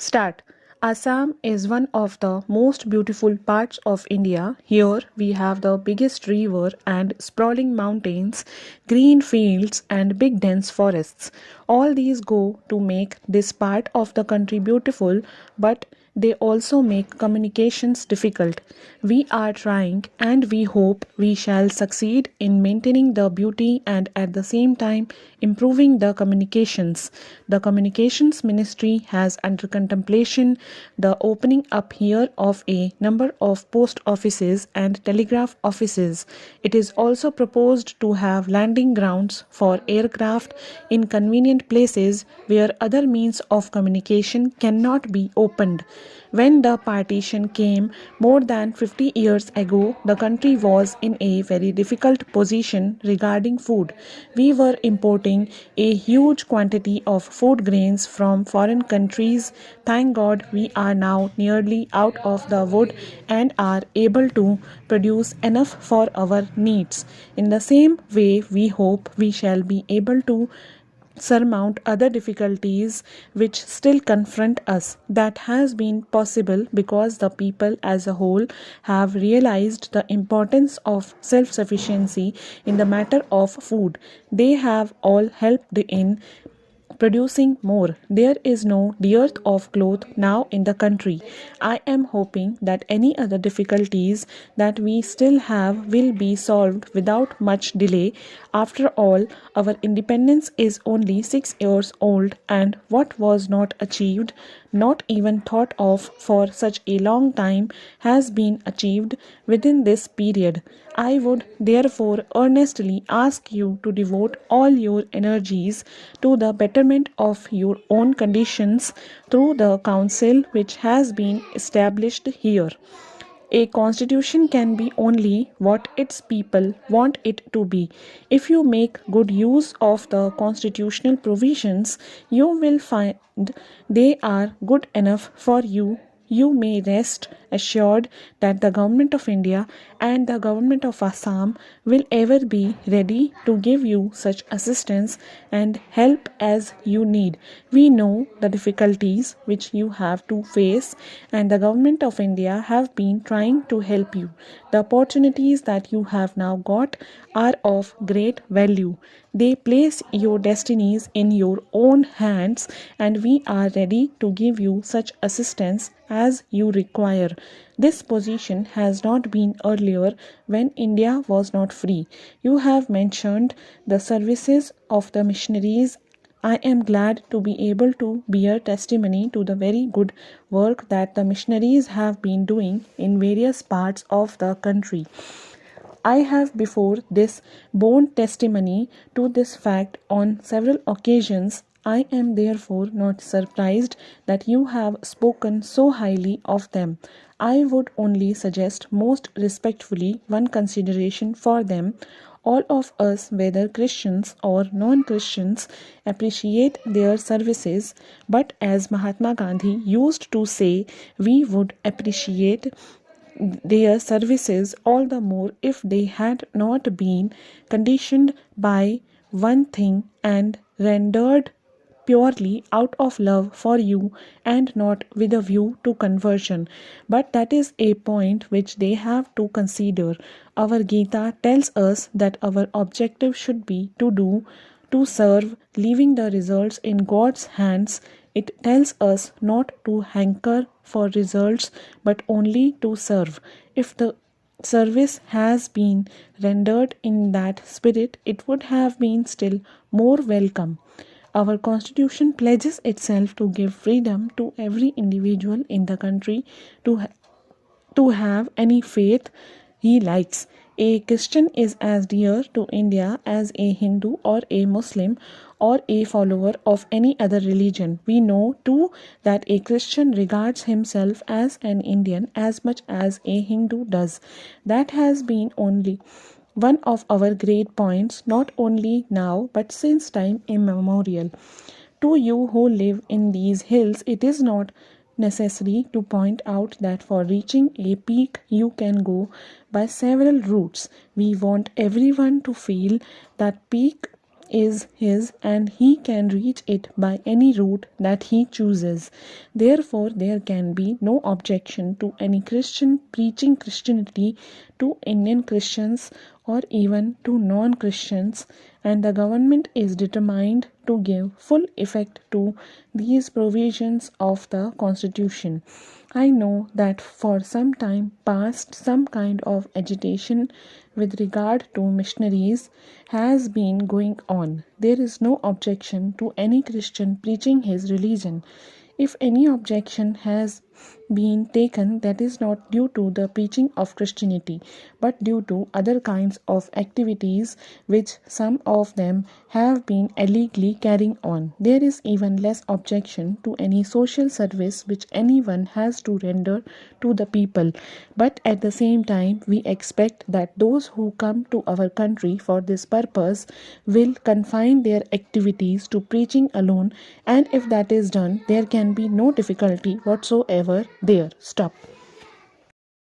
Start. Assam is one of the most beautiful parts of India. Here we have the biggest river and sprawling mountains, green fields, and big dense forests. All these go to make this part of the country beautiful, but they also make communications difficult. We are trying and we hope we shall succeed in maintaining the beauty and at the same time improving the communications. The Communications Ministry has under contemplation the opening up here of a number of post offices and telegraph offices. It is also proposed to have landing grounds for aircraft in convenient places where other means of communication cannot be opened. When the partition came more than 50 years ago, the country was in a very difficult position regarding food. We were importing a huge quantity of food grains from foreign countries. Thank God we are now nearly out of the wood and are able to produce enough for our needs. In the same way, we hope we shall be able to surmount other difficulties which still confront us. That has been possible because the people as a whole have realized the importance of self sufficiency in the matter of food. They have all helped in producing more. There is no dearth of cloth now in the country. I am hoping that any other difficulties that we still have will be solved without much delay. After all, our independence is only 6 years old, and what was not achieved, not even thought of for such a long time, has been achieved within this period. I would therefore earnestly ask you to devote all your energies to the betterment of your own conditions through the council which has been established here. A constitution can be only what its people want it to be. If you make good use of the constitutional provisions, you will find they are good enough for you. You may rest assured that the Government of India and the Government of Assam will ever be ready to give you such assistance and help as you need. We know the difficulties which you have to face, and the Government of India have been trying to help you. The opportunities that you have now got are of great value. They place your destinies in your own hands, and we are ready to give you such assistance as you require. This position has not been earlier when India was not free. You have mentioned the services of the missionaries. I am glad to be able to bear testimony to the very good work that the missionaries have been doing in various parts of the country. I have before this borne testimony to this fact on several occasions. I am therefore not surprised that you have spoken so highly of them. I would only suggest most respectfully one consideration for them. All of us, whether Christians or non Christians, appreciate their services, but as Mahatma Gandhi used to say, we would appreciate their services all the more if they had not been conditioned by one thing and rendered purely out of love for you and not with a view to conversion. But that is a point which they have to consider. Our Gita tells us that our objective should be to do, to serve, leaving the results in God's hands. It tells us not to hanker for results but only to serve. If the service has been rendered in that spirit, it would have been still more welcome. Our constitution pledges itself to give freedom to every individual in the country to have any faith he likes. A Christian is as dear to India as a Hindu or a Muslim or a follower of any other religion. We know too that a Christian regards himself as an Indian as much as a Hindu does. That has been only one of our great points, not only now but since time immemorial. To you who live in these hills, it is not necessary to point out that for reaching a peak you can go by several routes. We want everyone to feel that peak is his and he can reach it by any route that he chooses. Therefore, there can be no objection to any Christian preaching Christianity to Indian Christians or even to non Christians, and the government is determined to give full effect to these provisions of the Constitution. I know that for some time past, some kind of agitation with regard to missionaries has been going on. There is no objection to any Christian preaching his religion. If any objection has been taken, that is not due to the preaching of Christianity, but due to other kinds of activities which some of them have been illegally carrying on. There is even less objection to any social service which anyone has to render to the people. But at the same time, we expect that those who come to our country for this purpose will confine their activities to preaching alone, and if that is done, there can be no difficulty whatsoever there. Stop.